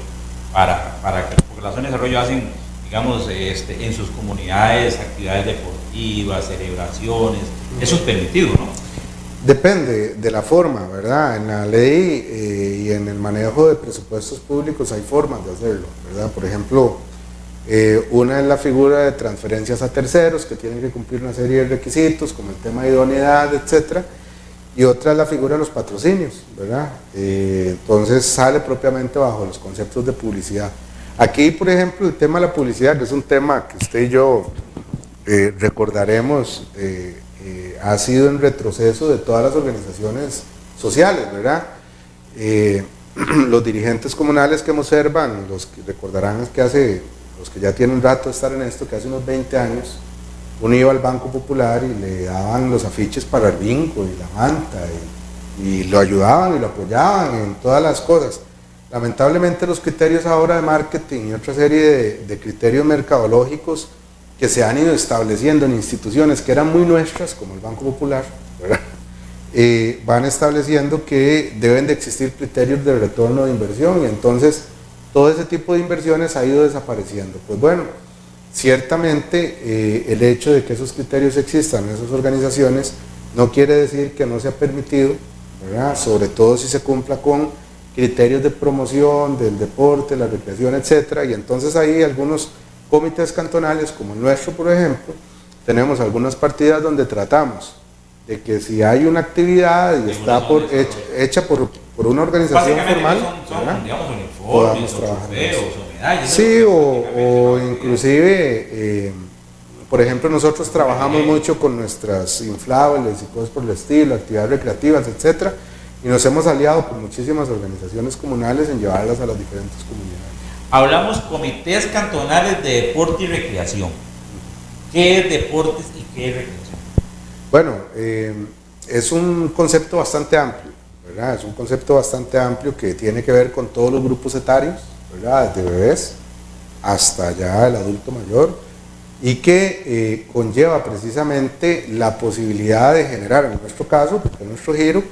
porque las asociaciones de desarrollo hacen, digamos, en sus comunidades actividades deportivas, celebraciones. Eso es permitido, ¿no? Depende de la forma, ¿verdad? En la ley y en el manejo de presupuestos públicos hay formas de hacerlo, ¿verdad? Por ejemplo, una es la figura de transferencias a terceros, que tienen que cumplir una serie de requisitos, como el tema de idoneidad, etcétera, y otra es la figura de los patrocinios, ¿verdad? Entonces sale propiamente bajo los conceptos de publicidad. Aquí, por ejemplo, el tema de la publicidad, que es un tema que usted y yo recordaremos, ha sido en retroceso de todas las organizaciones sociales, ¿verdad? Los dirigentes comunales que me observan, los que recordarán que los que ya tienen un rato de estar en esto, que hace unos 20 años, uno iba al Banco Popular y le daban los afiches para el vinco y la manta, y lo ayudaban y lo apoyaban en todas las cosas. Lamentablemente los criterios ahora de marketing y otra serie de criterios mercadológicos que se han ido estableciendo en instituciones que eran muy nuestras, como el Banco Popular, ¿verdad?, van estableciendo que deben de existir criterios de retorno de inversión, y entonces todo ese tipo de inversiones ha ido desapareciendo. Pues bueno, ciertamente el hecho de que esos criterios existan en esas organizaciones no quiere decir que no sea permitido, ¿verdad?, sobre todo si se cumpla con criterios de promoción del deporte, la recreación, etcétera. Y entonces ahí algunos comités cantonales, como el nuestro, por ejemplo, tenemos algunas partidas donde tratamos de que si hay una actividad y está hecha por una organización formal, son digamos, uniformes, podamos trabajar trofeos, o medallas. Sí, o inclusive, por ejemplo, nosotros trabajamos mucho con nuestras inflables y cosas por el estilo, actividades recreativas, etcétera, y nos hemos aliado con muchísimas organizaciones comunales en llevarlas a las diferentes comunidades. Hablamos comités cantonales de deporte y recreación. ¿Qué es deportes y qué es recreación? Bueno, es un concepto bastante amplio, ¿verdad? Es un concepto bastante amplio que tiene que ver con todos los grupos etarios, ¿verdad? Desde bebés hasta ya el adulto mayor, y que conlleva precisamente la posibilidad de generar, en nuestro caso, porque en nuestro giro,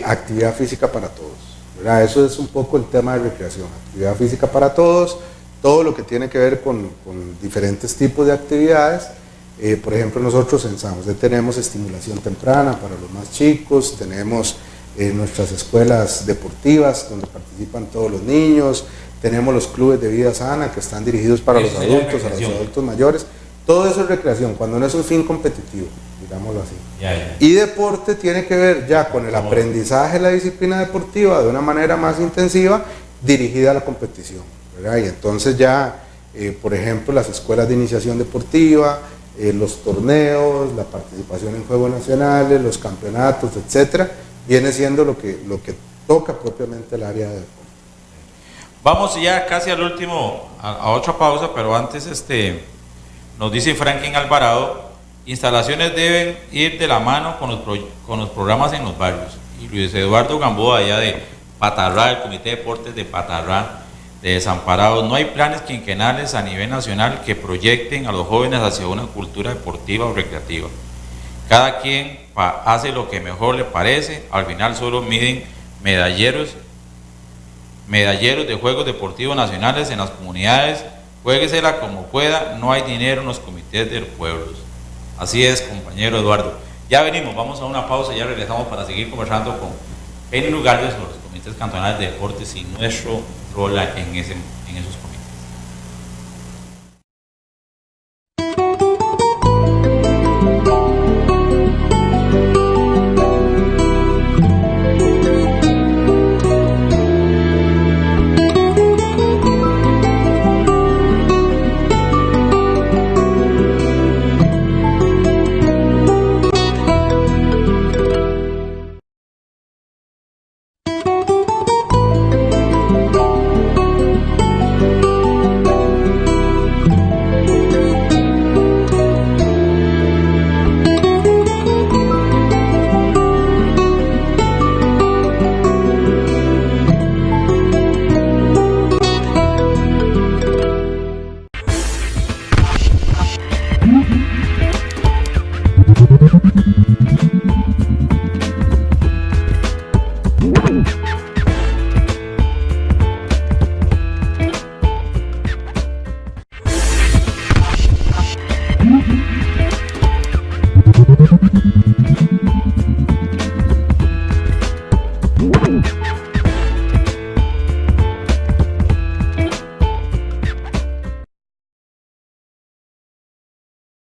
actividad física para todos, ¿verdad? Eso es un poco el tema de recreación, actividad física para todos, todo lo que tiene que ver con diferentes tipos de actividades. Por ejemplo, nosotros en San José tenemos estimulación temprana para los más chicos, tenemos nuestras escuelas deportivas donde participan todos los niños, tenemos los clubes de vida sana que están dirigidos para los adultos, a los adultos mayores. Todo eso es recreación, cuando no es un fin competitivo, digámoslo así. Y deporte tiene que ver ya con el aprendizaje de la disciplina deportiva de una manera más intensiva, dirigida a la competición, ¿verdad? Y entonces ya, por ejemplo, las escuelas de iniciación deportiva, los torneos, la participación en juegos nacionales, los campeonatos, etcétera, viene siendo lo que toca propiamente el área de deporte. Vamos ya casi al último, a otra pausa, pero antes nos dice Franklin Alvarado, instalaciones deben ir de la mano con los programas en los barrios. Y Luis Eduardo Gamboa, allá de Patarrá, el Comité de Deportes de Patarrá, de Desamparados, no hay planes quinquenales a nivel nacional que proyecten a los jóvenes hacia una cultura deportiva o recreativa. Cada quien hace lo que mejor le parece, al final solo miden medalleros de juegos deportivos nacionales en las comunidades, juéguesela como pueda, no hay dinero en los comités de pueblos. Así es, compañero Eduardo. Ya venimos, vamos a una pausa y ya regresamos para seguir conversando con Penny Lugarde sobre los comités cantonales de deportes y nuestro rol en esos comités.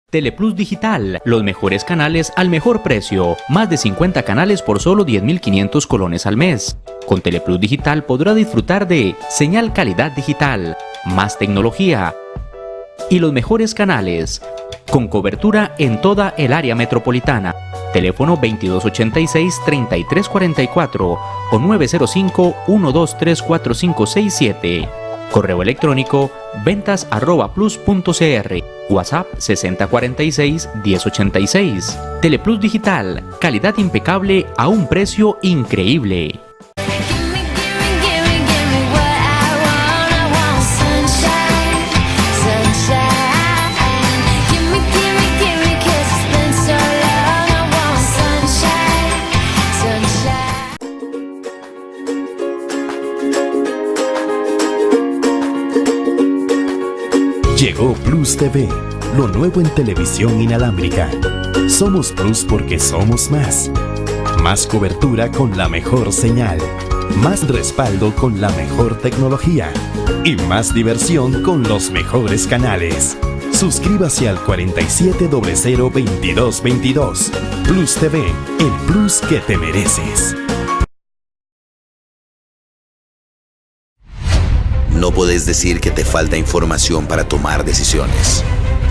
Teleplus Digital, los mejores canales al mejor precio, más de 50 canales por solo 10.500 colones al mes. Con Teleplus Digital podrá disfrutar de señal calidad digital, más tecnología y los mejores canales, con cobertura en toda el área metropolitana. Teléfono 2286-3344 o 905-123-4567. Correo electrónico ventas@plus.cr. WhatsApp 6046-1086. Teleplus Digital, calidad impecable a un precio increíble. Llegó Plus TV, lo nuevo en televisión inalámbrica. Somos Plus porque somos más. Más cobertura con la mejor señal. Más respaldo con la mejor tecnología. Y más diversión con los mejores canales. Suscríbase al 47002222. Plus TV, el plus que te mereces. No podés decir que te falta información para tomar decisiones.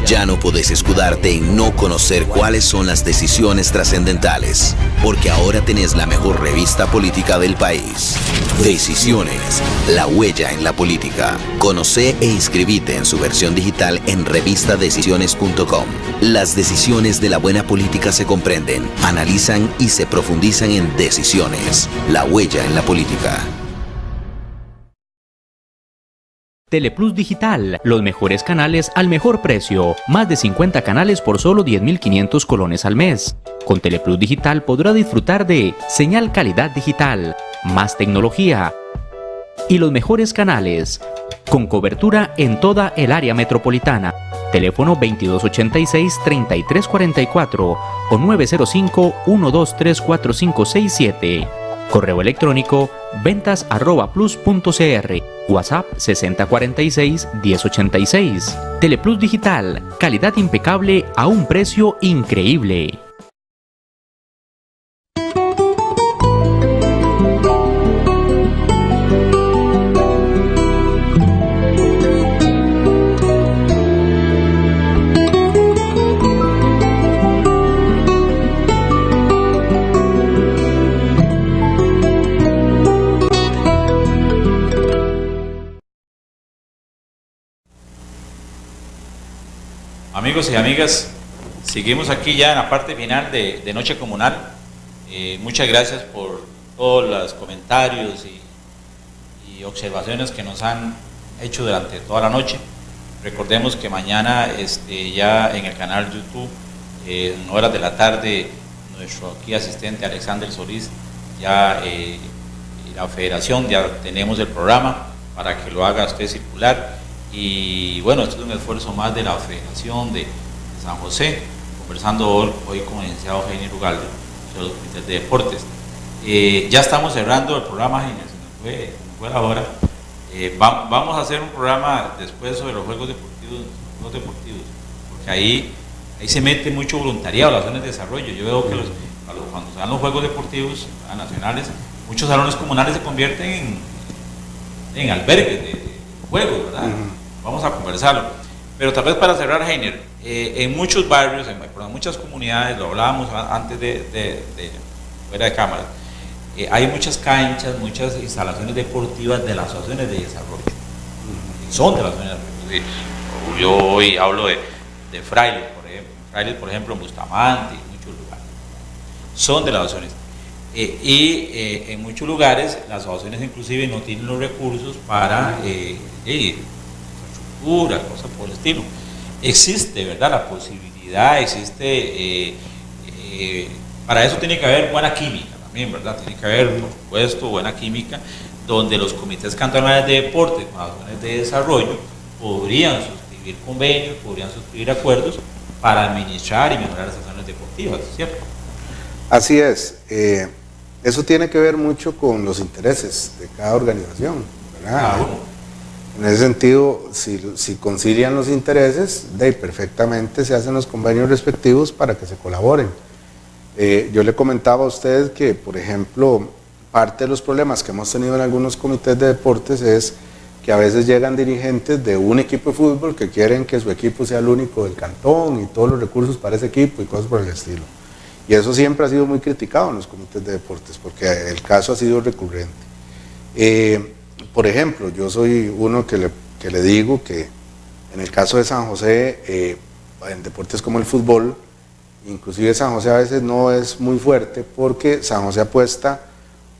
Ya no podés escudarte en no conocer cuáles son las decisiones trascendentales, porque ahora tenés la mejor revista política del país. Decisiones, la huella en la política. Conoce e inscribite en su versión digital en revistadecisiones.com. Las decisiones de la buena política se comprenden, analizan y se profundizan en Decisiones, la huella en la política. Teleplus Digital, los mejores canales al mejor precio. Más de 50 canales por solo 10.500 colones al mes. Con Teleplus Digital podrá disfrutar de señal calidad digital, más tecnología y los mejores canales, con cobertura en toda el área metropolitana. Teléfono 2286-3344 o 905-123-4567. Correo electrónico ventas@plus.cr. WhatsApp 6046-1086. Teleplus Digital, calidad impecable a un precio increíble. Amigos y amigas, seguimos aquí ya en la parte final de Noche Comunal. Muchas gracias por todos los comentarios y observaciones que nos han hecho durante toda la noche. Recordemos que mañana ya en el canal YouTube, en horas de la tarde, nuestro aquí asistente Alexander Solís, ya la federación, ya tenemos el programa para que lo haga usted circular. Y bueno, esto es un esfuerzo más de la Federación de San José, conversando hoy con el licenciado Heiner Ugalde, de los comités de deportes. Ya estamos cerrando el programa, Heiner, se nos fue la hora. Vamos a hacer un programa después sobre los juegos deportivos, porque ahí se mete mucho voluntariado, las zonas de desarrollo. Yo veo que cuando se dan los juegos deportivos nacionales, muchos salones comunales se convierten en albergues de juegos, ¿verdad? Vamos a conversarlo. Pero tal vez para cerrar, Heiner, en muchos barrios, en muchas comunidades, lo hablábamos antes fuera de cámara, hay muchas canchas, muchas instalaciones deportivas de las asociaciones de desarrollo. Son de las asociaciones de desarrollo. Yo hoy hablo de Frailes, por ejemplo, en Bustamante, en muchos lugares. Son de las asociaciones. En muchos lugares, las asociaciones inclusive no tienen los recursos para cosas por el estilo. Existe, ¿verdad? La posibilidad, para eso tiene que haber buena química también, ¿verdad? Tiene que haber, por supuesto, buena química, donde los comités cantonales de deporte con las asociaciones de desarrollo podrían suscribir convenios, podrían suscribir acuerdos para administrar y mejorar las asociaciones deportivas, ¿cierto? Así es. Eso tiene que ver mucho con los intereses de cada organización, ¿verdad? En ese sentido, si concilian los intereses, perfectamente se hacen los convenios respectivos para que se colaboren. Yo le comentaba a usted que, por ejemplo, parte de los problemas que hemos tenido en algunos comités de deportes es que a veces llegan dirigentes de un equipo de fútbol que quieren que su equipo sea el único del cantón y todos los recursos para ese equipo y cosas por el estilo. Y eso siempre ha sido muy criticado en los comités de deportes, porque el caso ha sido recurrente. Por ejemplo, yo soy uno que le digo que en el caso de San José, en deportes como el fútbol, inclusive San José a veces no es muy fuerte, porque San José apuesta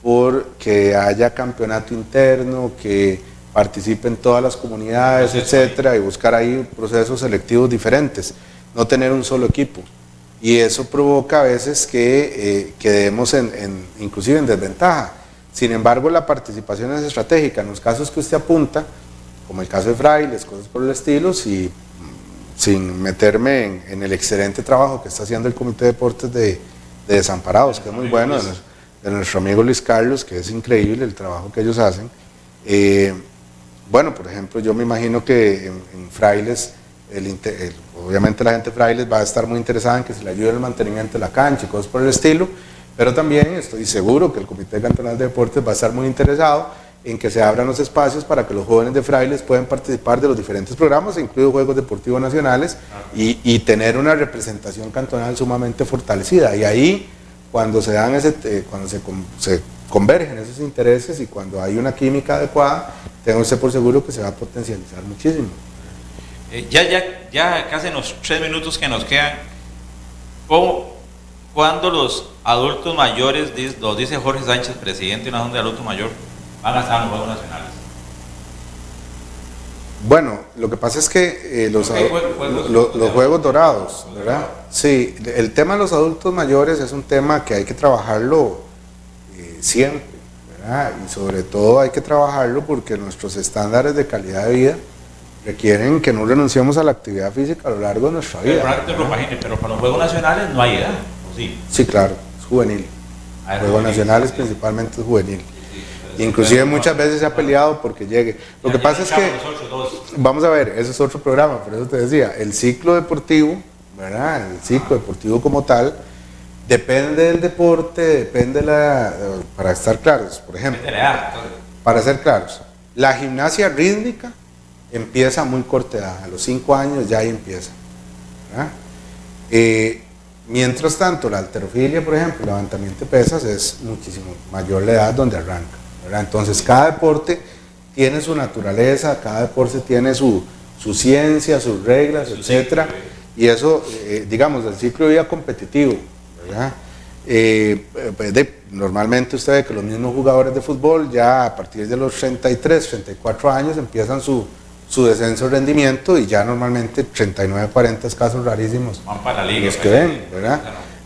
por que haya campeonato interno, que participen todas las comunidades, etcétera, y buscar ahí procesos selectivos diferentes, no tener un solo equipo. Y eso provoca a veces que quedemos inclusive en desventaja. Sin embargo, la participación es estratégica. En los casos que usted apunta, como el caso de Frailes, cosas por el estilo, sin meterme en el excelente trabajo que está haciendo el Comité de Deportes de Desamparados, que es muy bueno, de nuestro amigo Luis Carlos, que es increíble el trabajo que ellos hacen. Bueno, por ejemplo, yo me imagino que en Frailes obviamente la gente de Frailes va a estar muy interesada en que se le ayude el mantenimiento de la cancha y cosas por el estilo, pero también estoy seguro que el Comité Cantonal de Deportes va a estar muy interesado en que se abran los espacios para que los jóvenes de Frailes puedan participar de los diferentes programas, incluidos Juegos Deportivos Nacionales, y tener una representación cantonal sumamente fortalecida. Y ahí, cuando se dan cuando se convergen esos intereses y cuando hay una química adecuada, tengo usted por seguro que se va a potencializar muchísimo. Ya casi en los 3 minutos que nos quedan, ¿cuándo los adultos mayores, lo dice Jorge Sánchez, presidente de una Junta de Adulto Mayor, van a estar en los Juegos Nacionales? Bueno, lo que pasa es que los Juegos Dorados, ¿verdad? Sí, el tema de los adultos mayores es un tema que hay que trabajarlo siempre, ¿verdad? Y sobre todo hay que trabajarlo porque nuestros estándares de calidad de vida requieren que no renunciemos a la actividad física a lo largo de nuestra vida. Pero para los Juegos Nacionales no hay edad, ¿o sí? Sí, claro, es juvenil. Juegos Nacionales principalmente es juvenil. Inclusive muchas veces se ha peleado porque llegue. Lo que pasa es que, vamos a ver, ese es otro programa, por eso te decía, el ciclo deportivo, ¿verdad? El ciclo deportivo como tal, depende del deporte, depende para estar claros, por ejemplo, para ser claros, la gimnasia rítmica empieza a muy corta edad, a los 5 años ya ahí empieza, ¿verdad? Mientras tanto, la halterofilia, por ejemplo, el levantamiento de pesas es muchísimo mayor la edad donde arranca, ¿verdad? Entonces, cada deporte tiene su naturaleza, cada deporte tiene su ciencia, sus reglas, etcétera, y eso, digamos, el ciclo de vida competitivo, ¿verdad? Normalmente usted ve que los mismos jugadores de fútbol ya a partir de los 33, 34 años empiezan su descenso de rendimiento y ya normalmente 39, 40 casos rarísimos van para la liga, los que ven, ¿verdad?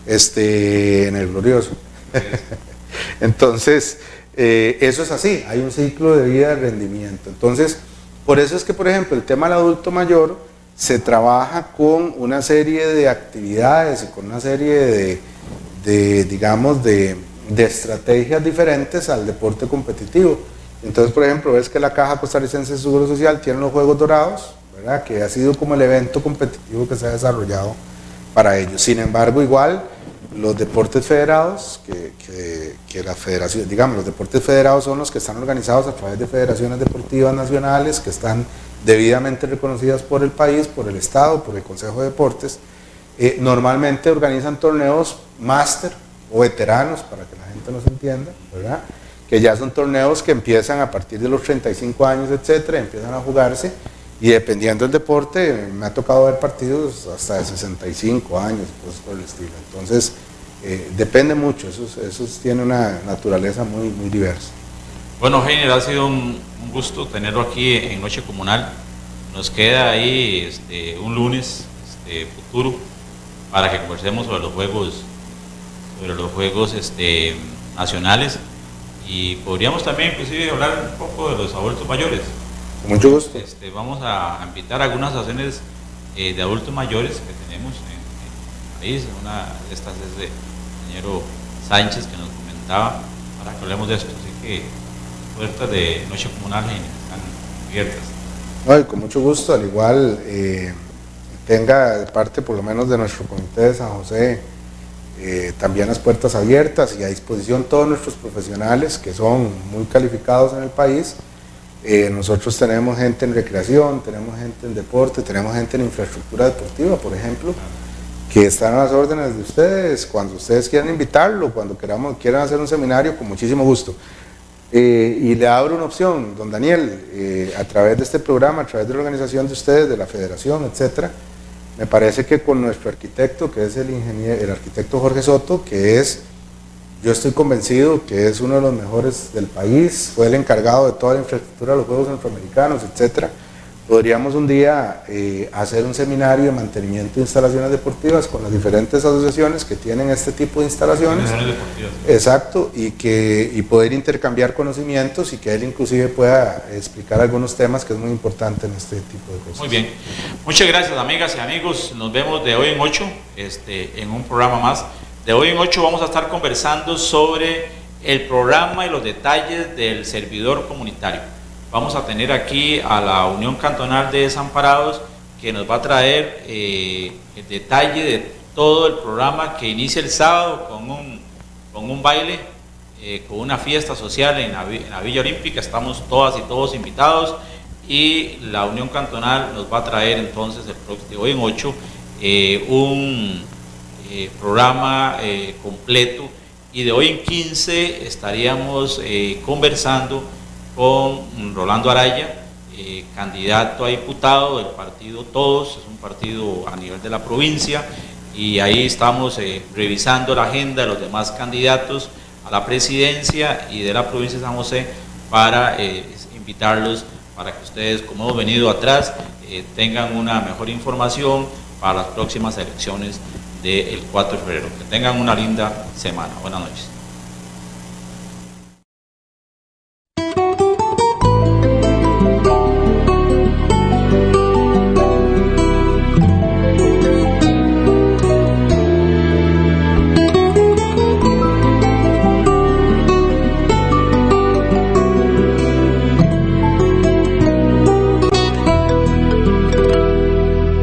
En el glorioso. Entonces, eso es así, hay un ciclo de vida de rendimiento. Entonces, por eso es que, por ejemplo, el tema del adulto mayor se trabaja con una serie de actividades y con una serie digamos, de estrategias diferentes al deporte competitivo. Entonces, por ejemplo, ves que la Caja Costarricense de Seguro Social tiene los Juegos Dorados, ¿verdad? Que ha sido como el evento competitivo que se ha desarrollado para ellos. Sin embargo, igual, los deportes federados, que la federación, digamos, los deportes federados son los que están organizados a través de federaciones deportivas nacionales, que están debidamente reconocidas por el país, por el Estado, por el Consejo de Deportes. Normalmente organizan torneos máster o veteranos, para que la gente nos entienda, ¿verdad? Que ya son torneos que empiezan a partir de los 35 años, etcétera, empiezan a jugarse, y dependiendo del deporte, me ha tocado ver partidos hasta de 65 años, cosas por el estilo. Entonces, depende mucho, esos tienen una naturaleza muy, muy diversa. Bueno, Heiner, ha sido un gusto tenerlo aquí en Noche Comunal. Nos queda ahí un lunes futuro para que conversemos sobre los juegos nacionales, y podríamos también inclusive hablar un poco de los adultos mayores. Con mucho gusto. Vamos a invitar a algunas asociaciones de adultos mayores que tenemos en el país. Una de estas es de ingeniero Sánchez, que nos comentaba, para que hablemos de esto. Así que puertas de Noche Comunal están abiertas. No, con mucho gusto, al igual tenga de parte por lo menos de nuestro comité de San José también las puertas abiertas y a disposición todos nuestros profesionales que son muy calificados en el país. Nosotros tenemos gente en recreación, tenemos gente en deporte, tenemos gente en infraestructura deportiva, por ejemplo, que están a las órdenes de ustedes, cuando ustedes quieran invitarlo, cuando quieran hacer un seminario, con muchísimo gusto. Y le abro una opción, don Daniel, a través de este programa, a través de la organización de ustedes, de la federación, etcétera. Me parece que con nuestro arquitecto, que es el arquitecto Jorge Soto, yo estoy convencido que es uno de los mejores del país, fue el encargado de toda la infraestructura de los Juegos Centroamericanos, etcétera. Podríamos un día hacer un seminario de mantenimiento de instalaciones deportivas con las diferentes asociaciones que tienen este tipo de instalaciones. Exacto, y poder intercambiar conocimientos y que él inclusive pueda explicar algunos temas que es muy importante en este tipo de cosas. Muy bien, muchas gracias, amigas y amigos. Nos vemos de hoy en 8 en un programa más. De hoy en 8 vamos a estar conversando sobre el programa y los detalles del servidor comunitario. Vamos a tener aquí a la Unión Cantonal de Desamparados, que nos va a traer el detalle de todo el programa que inicia el sábado con un baile, con una fiesta social en la Villa Olímpica. Estamos todas y todos invitados, y la Unión Cantonal nos va a traer entonces de hoy en 8 un programa completo, y de hoy en 15 estaríamos conversando con Rolando Araya, candidato a diputado del partido Todos, es un partido a nivel de la provincia, y ahí estamos revisando la agenda de los demás candidatos a la presidencia y de la provincia de San José para invitarlos para que ustedes, como hemos venido atrás, tengan una mejor información para las próximas elecciones del 4 de febrero. Que tengan una linda semana. Buenas noches.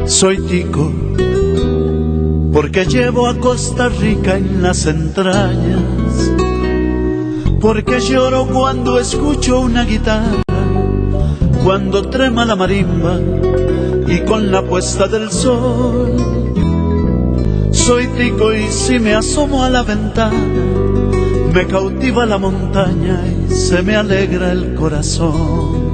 Soy tico porque llevo a Costa Rica en las entrañas, porque lloro cuando escucho una guitarra, cuando trema la marimba y con la puesta del sol. Soy tico y si me asomo a la ventana, me cautiva la montaña y se me alegra el corazón.